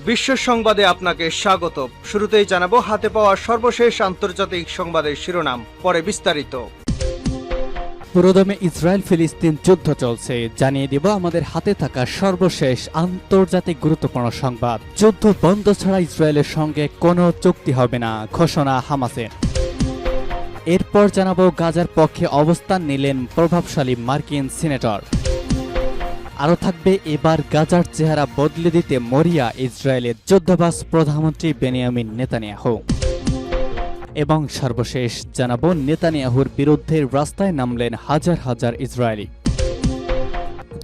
বিশ্ব সংবাদে আপনাকে স্বাগত। শুরুতেই জানাবো হাতে পাওয়া সর্বশেষ আন্তর্জাতিক সংবাদের শিরোনাম, পরে বিস্তারিত। পুরোদমে ইসরায়েল ফিলিস্তিন যুদ্ধ চলছে, জানিয়ে দিব আমাদের হাতে থাকা সর্বশেষ আন্তর্জাতিক গুরুত্বপূর্ণ সংবাদ। যুদ্ধ বন্ধ ছাড়া ইসরায়েলের সঙ্গে কোনো চুক্তি হবে না, ঘোষণা হামাসের। এরপর জানাবো গাজার পক্ষে অবস্থান নিলেন প্রভাবশালী মার্কিন সিনেটর। আরও থাকবে এবার গাজার চেহারা বদলে দিতে মরিয়া ইসরায়েলের যুদ্ধবাজ প্রধানমন্ত্রী বেনিয়ামিন নেতানিয়াহু। এবং সর্বশেষ জানাবো নেতানিয়াহুর বিরুদ্ধে রাস্তায় নামলেন হাজার হাজার ইসরায়েলি।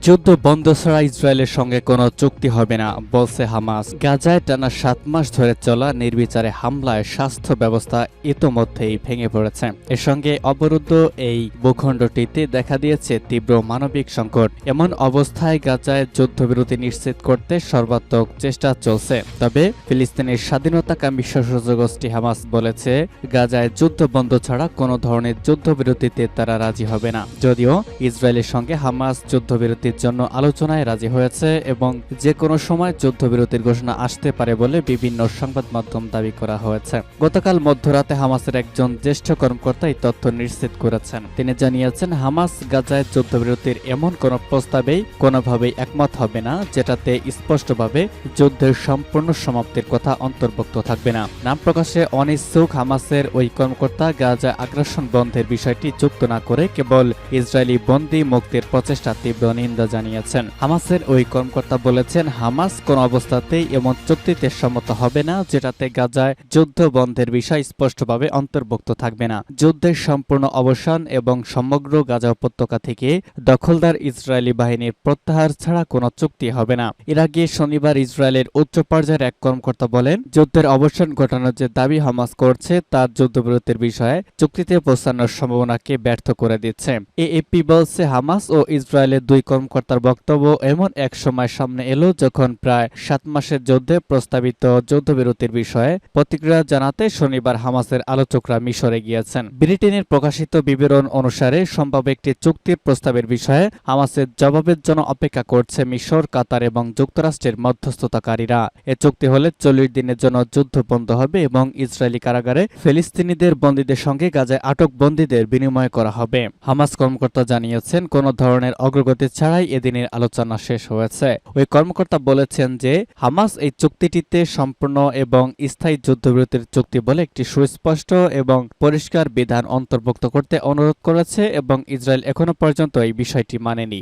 যুদ্ধ বন্ধ ছাড়া ইসরায়েলের সঙ্গে কোনো চুক্তি হবে না বলছে হামাস। গাজায় টানা 7 মাস ধরে চলা নির্বিচারে হামলায় স্বাস্থ্য ব্যবস্থা ইতোমধ্যেই ভেঙে পড়েছে। এর সঙ্গে অবরুদ্ধ এই ভূখণ্ডটিতে দেখা দিয়েছে তীব্র মানবিক সংকট। এমন অবস্থায় গাজায় যুদ্ধবিরতি নিশ্চিত করতে সর্বাত্মক চেষ্টা চলছে। তবে ফিলিস্তিনের স্বাধীনতাকামী সশস্ত্র গোষ্ঠী হামাস বলেছে, গাজায় যুদ্ধ বন্ধ ছাড়া কোনো ধরনের যুদ্ধবিরতিতে তারা রাজি হবে না। যদিও ইসরায়েলের সঙ্গে হামাস যুদ্ধবিরতি জন্য আলোচনায় রাজি হয়েছে এবং যে কোনো সময় যুদ্ধবিরতির ঘোষণা আসতে পারে বলে বিভিন্ন সংবাদ মাধ্যম দাবি করা হয়েছে। গতকাল মধ্যরাতে হামাসের একজন জ্যেষ্ঠ কর্মকর্তা এই তথ্য নিশ্চিত করেছেন। তিনি জানিয়েছেন, হামাস গাজায় যুদ্ধবিরতির এমন কোনো প্রস্তাবেই কোনোভাবেই একমত হবে না যেটাতে স্পষ্টভাবে যুদ্ধের সম্পূর্ণ সমাপ্তির কথা অন্তর্ভুক্ত থাকবে না। নাম প্রকাশে অনিচ্ছুক হামাসের ওই কর্মকর্তা গাজা আগ্রাসন বন্ধের বিষয়টি যুক্ত না করে কেবল ইসরায়েলি বন্দী মুক্তির প্রচেষ্টা তীব্র নিন্দা জানিয়েছেন। হামাসের ওই কর্মকর্তা বলেছেন, হামাস কোন অবস্থাতেই এমন চুক্তিতে সম্মত হবে না যেটাতে গাজায় যুদ্ধ বন্ধের বিষয় স্পষ্টভাবে অন্তর্ভুক্ত থাকবে না। যুদ্ধের সম্পূর্ণ অবসান এবং সমগ্র গাজা উপত্যকা থেকে দখলদার ইসরায়েলি বাহিনীর প্রত্যাহার ছাড়া কোনো চুক্তি হবে না। এর আগে শনিবার ইসরায়েলের উচ্চ পর্যায়ের এক কর্মকর্তা বলেন, যুদ্ধের অবসান ঘটানোর যে দাবি হামাস করছে তার যুদ্ধবিরতির বিষয়ে চুক্তিতে পৌঁছানোর সম্ভাবনাকে ব্যর্থ করে দিচ্ছে। এএপি বলছে, হামাস ও ইসরায়েলের দুই কর্মকর্তার বক্তব্য এমন এক সময় সামনে এলো যখন প্রায় 7 মাসের যুদ্ধে প্রস্তাবিত যুদ্ধবিরতির বিষয়ে প্রতিক্রিয়া জানাতে শনিবার হামাসের আলোচকরা মিশরে গিয়েছেন। ব্রিটেনের প্রকাশিত বিবরণ অনুসারে সম্ভাব্য একটি চুক্তির প্রস্তাবের বিষয়ে হামাসের জবাবের জন্য অপেক্ষা করছে মিশর, কাতার এবং যুক্তরাষ্ট্রের মধ্যস্থতাকারীরা। এ চুক্তি হলে 40 দিনের জন্য যুদ্ধ বন্ধ হবে এবং ইসরায়েলি কারাগারে ফিলিস্তিনিদের বন্দীদের সঙ্গে গাজায় আটক বন্দীদের বিনিময় করা হবে। হামাস কর্মকর্তা জানিয়েছেন, কোন ধরনের অগ্রগতি ছাড়াই এদিনের আলোচনা শেষ হয়েছে। ওই কর্মকর্তা বলেছেন যে হামাস এই চুক্তিটিতে সম্পূর্ণ এবং স্থায়ী যুদ্ধবিরতির চুক্তি বলে একটি সুস্পষ্ট এবং পরিষ্কার বিধান অন্তর্ভুক্ত করতে অনুরোধ করেছে এবং ইসরায়েল এখনো পর্যন্ত এই বিষয়টি মানেনি।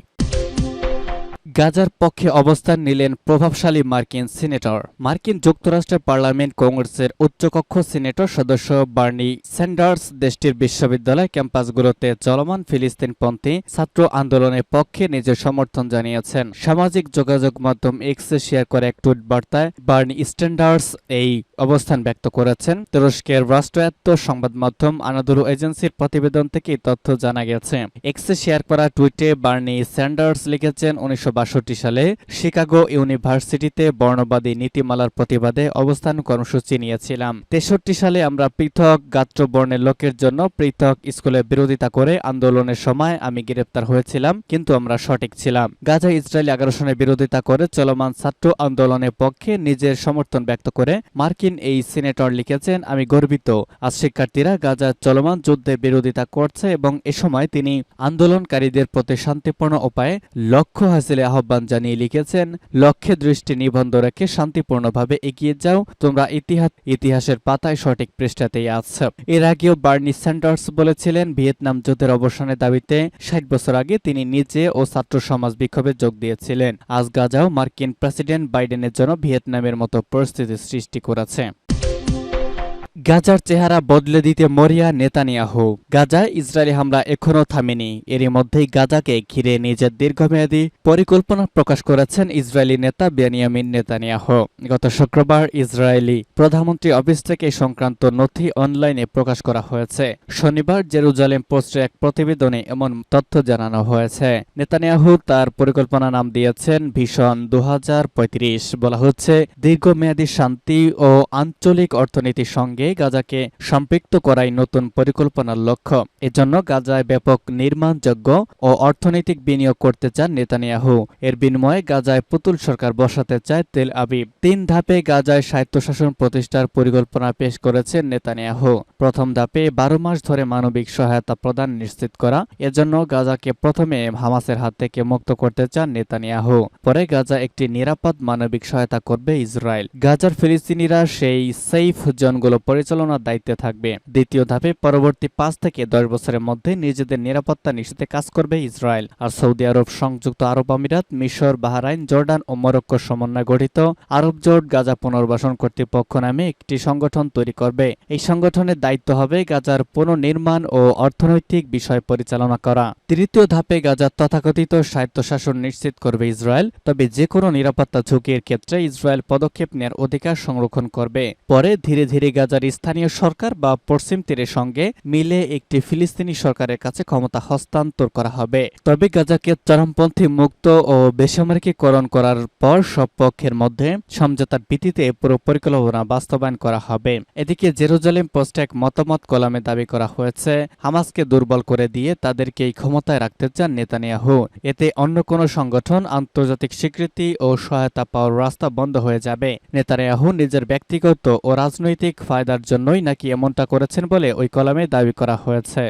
গাজার পক্ষে অবস্থান নিলেন প্রভাবশালী মার্কিন সিনেটর। মার্কিন যুক্তরাষ্ট্রের পার্লামেন্ট কংগ্রেসের উচ্চকক্ষ সিনেটর সদস্য বার্নি স্যান্ডার্স দেশটির বিশ্ববিদ্যালয় ক্যাম্পাসগুলোতে চলমান ফিলিস্তিনপন্থী ছাত্র আন্দোলনের পক্ষে নিজের সমর্থন জানিয়েছেন। সামাজিক যোগাযোগ মাধ্যম এক্সে শেয়ার করে এক টুইট বার্তায় বার্নি স্যান্ডার্স এই অবস্থান ব্যক্ত করেছেন। তুরস্কের রাষ্ট্রায়ত্ত সংবাদ মাধ্যম আনাদোলু এজেন্সির প্রতিবেদন থেকে তথ্য জানা গেছে। এক্সে শেয়ার করা টুইটে বার্নি স্যান্ডার্স লিখেছেন, 1962 সালে শিকাগো ইউনিভার্সিটিতে বর্ণবাদী নীতিমালার প্রতিবাদে অবস্থান কর্মসূচি নিয়েছিলাম। 63 সালে আমরা পৃথক গাত্রবর্ণের লোকের জন্য পৃথক স্কুলের বিরোধিতা করে আন্দোলনের সময় আমি গ্রেপ্তার হয়েছিলাম, কিন্তু আমরা সঠিক ছিলাম। গাজা ইসরায়েলি আগ্রাসনের বিরোধিতা করে চলমান ছাত্র আন্দোলনের পক্ষে নিজের সমর্থন ব্যক্ত করে মার্কিন এই সিনেটর লিখেছেন, আমি গর্বিত আজ শিক্ষার্থীরা গাজার চলমান যুদ্ধের বিরোধিতা করছে এবং এ সময় তিনি আন্দোলনকারীদের প্রতি শান্তিপূর্ণ উপায়ে লক্ষ্য হাসিলে আহ্বান জানিয়ে লিখেছেন, লক্ষ্যে দৃষ্টি নিবন্ধ রেখে শান্তিপূর্ণভাবে এগিয়ে যাও, তোমরা ইতিহাসের পাতায় সঠিক পৃষ্ঠাতেই আছো। এর আগেও বার্নি স্যান্ডার্স বলেছিলেন, ভিয়েতনাম যুদ্ধের অবসানের দাবিতে 60 বছর আগে তিনি নিজে ও ছাত্র সমাজ বিক্ষোভে যোগ দিয়েছিলেন। আজ গাজাও মার্কিন প্রেসিডেন্ট বাইডেনের জন্য ভিয়েতনামের মতো পরিস্থিতি সৃষ্টি করেছে। গাজার চেহারা বদলে দিতে মরিয়া নেতানিয়াহু। গাজায় ইসরায়েলি হামলা এখনও থামেনি। এরই মধ্যেই গাজাকে ঘিরে নিজের দীর্ঘমেয়াদী পরিকল্পনা প্রকাশ করেছেন ইসরায়েলি নেতা বেনিয়ামিন নেতানিয়াহু। গত শুক্রবার ইসরায়েলি প্রধানমন্ত্রী অফিস থেকে সংক্রান্ত নথি অনলাইনে প্রকাশ করা হয়েছে। শনিবার জেরুজালেম পোস্টে এক প্রতিবেদনে এমন তথ্য জানানো হয়েছে। নেতানিয়াহু তার পরিকল্পনা নাম দিয়েছেন ভিশন 2035। বলা হচ্ছে, দীর্ঘমেয়াদী শান্তি ও আঞ্চলিক অর্থনীতির সঙ্গে গাজাকে সম্পৃক্ত করাই নতুন পরিকল্পনার লক্ষ্য। এজন্য গাজায় ব্যাপক নির্মাণযোগ্য ও অর্থনৈতিক বিনিয়োগ করতে চান নেতানিয়াহু। এর বিনিময়ে গাজায় পুতুল সরকার বসাতে চায় তেল আবিব। 3 ধাপে গাজায় স্বায়ত্তশাসন প্রতিষ্ঠার পরিকল্পনা পেশ করেছেন নেতানিয়াহু। প্রথম ধাপে 12 মাস ধরে মানবিক সহায়তা প্রদান নিশ্চিত করা। এজন্য গাজাকে প্রথমে হামাসের হাত থেকে মুক্ত করতে চান নেতানিয়াহু। পরে গাজা একটি নিরাপদ মানবিক সহায়তা করবে ইসরায়েল। গাজার ফিলিস্তিনিরা সেই সেফ জোনগুলো পরিচালনার দায়িত্বে থাকবে। দ্বিতীয় ধাপে পরবর্তী 5 থেকে 10 বছরের মধ্যে নিজেদের নিরাপত্তা নিশ্চিতে কাজ করবে ইসরায়েল। আর সৌদি আরব, সংযুক্ত আরব আমিরাত, মিশর, বাহরাইন, জর্ডান ও মরক্কোর সমন্বয়ে গঠিত আরব জোট গাজা পুনর্বাসন কর্তৃপক্ষ নামে একটি সংগঠন তৈরি করবে। এই সংগঠনের দায়িত্ব হবে গাজার পুনর্নির্মাণ ও অর্থনৈতিক বিষয় পরিচালনা করা। তৃতীয় ধাপে গাজার তথাকথিত স্বায়ত্তশাসন নিশ্চিত করবে ইসরায়েল। তবে যে কোনো নিরাপত্তা ঝুঁকির ক্ষেত্রে ইসরায়েল পদক্ষেপ নেওয়ার অধিকার সংরক্ষণ করবে। পরে ধীরে ধীরে গাজার স্থানীয় সরকার বা পশ্চিম তীরের সঙ্গে মিলে একটি ফিলিস্তিনি সরকারের কাছে ক্ষমতা হস্তান্তর করা হবে। তবে গাজাকে চরমপন্থী মুক্ত ও বেসামরিকীকরণ করার পর সব পক্ষের মধ্যে সমঝোতার ভিত্তিতে পুরো পরিকল্পনা বাস্তবায়ন করা হবে। এদিকে জেরুজালেম পোস্ট এক মতামত কলামে দাবি করা হয়েছে, হামাসকে দুর্বল করে দিয়ে তাদেরকে এই ক্ষমতায় রাখতে চান নেতানিয়াহু। এতে অন্য কোনো সংগঠন আন্তর্জাতিক স্বীকৃতি ও সহায়তা পাওয়ার রাস্তা বন্ধ হয়ে যাবে। নেতানিয়াহু নিজের ব্যক্তিগত ও রাজনৈতিক ফায়দার জন্যই নাকি এমনটা করেছেন বলে ওই কলামে দাবি করা হয়েছে।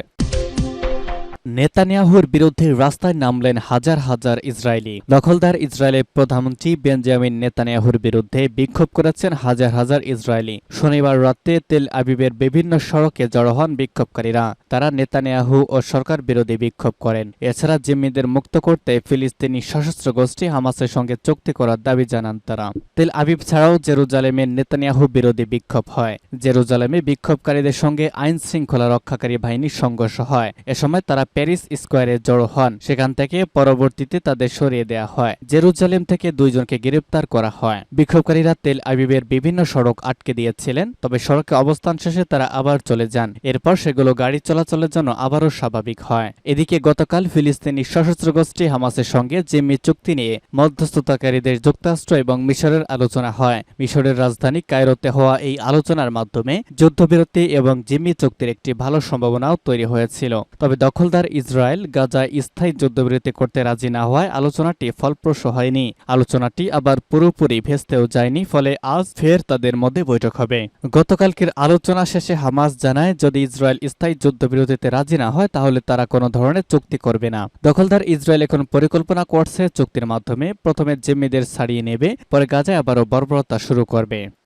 নেতানিয়াহুর বিরুদ্ধে রাস্তায় নামলেন হাজার হাজার ইসরায়েলি। দখলদার ইসরায়েলের প্রধানমন্ত্রী বেঞ্জামিন নেতানিয়াহুর বিরুদ্ধে বিক্ষোভ করেছেন হাজার হাজার ইসরায়েলি। শনিবার রাতে তেল আবিবের বিভিন্ন সড়কে জড়ো হন বিক্ষোভকারীরা। তারা নেতানিয়াহু ও সরকার বিরোধী বিক্ষোভ করেন। এছাড়া জিম্মিদের মুক্ত করতে ফিলিস্তিনি সশস্ত্র গোষ্ঠী হামাসের সঙ্গে চুক্তি করার দাবি জানান তারা। তেল আবিব ছাড়াও জেরুজালেমে নেতানিয়াহু বিরোধী বিক্ষোভ হয়। জেরুজালেমে বিক্ষোভকারীদের সঙ্গে আইন শৃঙ্খলা রক্ষাকারী বাহিনীর সংঘর্ষ হয়। এ সময় তারা প্যারিস স্কোয়ারে জড়ো হন। সেখান থেকে পরবর্তীতে তাদের সরিয়ে দেওয়া হয়। জেরুজালেম থেকে 2 জনকে গ্রেপ্তার করা হয়। বিক্ষোভকারীরা তেল আবিবের বিভিন্ন সড়ক আটকে দিয়েছিলেন। তবে সড়কে অবস্থান শেষে তারা আবার চলে যান। এরপর সেগুলো গাড়ি চলাচলের জন্য আবারও স্বাভাবিক হয়। এদিকে গতকাল ফিলিস্তিনি সশস্ত্র গোষ্ঠী হামাসের সঙ্গে জিম্মি চুক্তি নিয়ে মধ্যস্থতাকারীদের যুক্তরাষ্ট্র এবং মিশরের আলোচনা হয়। মিশরের রাজধানী কায়রোতে হওয়া এই আলোচনার মাধ্যমে যুদ্ধবিরতি এবং জিম্মি চুক্তির একটি ভালো সম্ভাবনাও তৈরি হয়েছিল। তবে দখলদার ইসরায়েল গাজায় স্থায়ী যুদ্ধবিরতি করতে রাজি না হওয়ায় আলোচনাটি ফলপ্রসূ হয়নি। আলোচনাটি আবার পুরোপুরি ভেস্তেও যায়নি। ফলে আজ ফের তাদের মধ্যে বৈঠক হবে। গতকালকের আলোচনা শেষে হামাস জানায়, যদি ইসরায়েল স্থায়ী যুদ্ধবিরতিতে রাজি না হয় তাহলে তারা কোনো ধরনের চুক্তি করবে না। দখলদার ইসরায়েল এখন পরিকল্পনা করছে চুক্তির মাধ্যমে প্রথমে জিম্মিদের ছাড়িয়ে নেবে, পরে গাজায় আবারও বর্বরতা শুরু করবে।